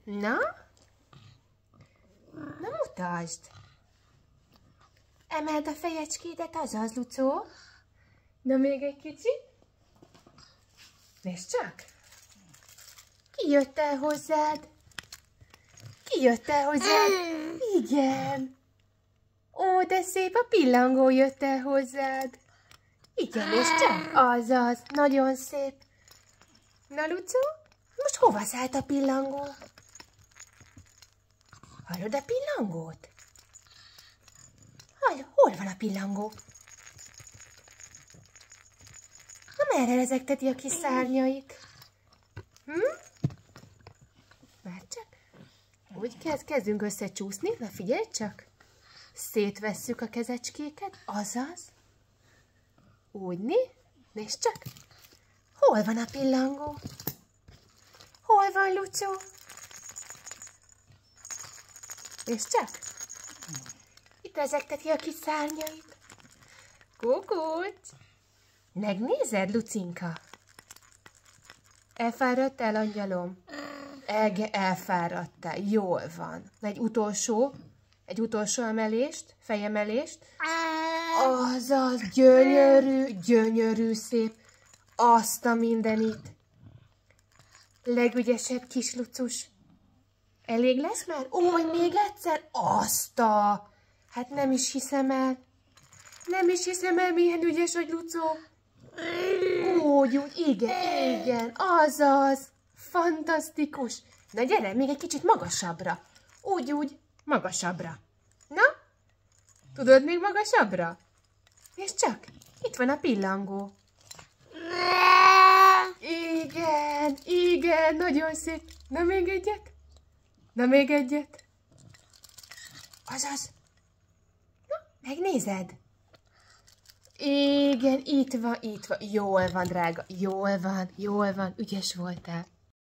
Na? Na mutasd! Emeld a fejecskédet, azaz, Lucó. Na még egy kicsit. Nézd csak! Ki jött el hozzád? Ki jött el hozzád? Igen! Ó, de szép, a pillangó jött el hozzád. Igen, nézd csak! Azaz, nagyon szép. Na, Lucó, most hova szállt a pillangó? Hallod a pillangót? Hol van a pillangó? Na, merre rezegteti a kis szárnyait? Várj csak. Úgy kezdünk összecsúszni. Na, figyelj csak. Szétvesszük a kezecskéket. Azaz. Úgyni. Nézd csak. Hol van a pillangó? Hol van, Lucó? Nézd csak. Itt rezegteti a kis szárnyait. Kukucs! Megnézed, Lucinka? Elfáradtál, angyalom? Elfáradtál. Jól van. Egy utolsó emelést, fejemelést. Azaz, gyönyörű, szép. Azt a mindenit. Legügyesebb kis Lucus. Elég lesz már? Ó, még egyszer? Hát nem is hiszem el. Nem is hiszem el, milyen ügyes vagy, Lucó. Úgy, igen, azaz. Fantasztikus. Na gyere, még egy kicsit magasabbra. Úgy, magasabbra. Na? Tudod még magasabbra? És csak, itt van a pillangó. Igen, nagyon szép. Na még egyet. Azaz. Na, megnézed? Igen, itt van. Jól van, drága. Jól van. Ügyes voltál.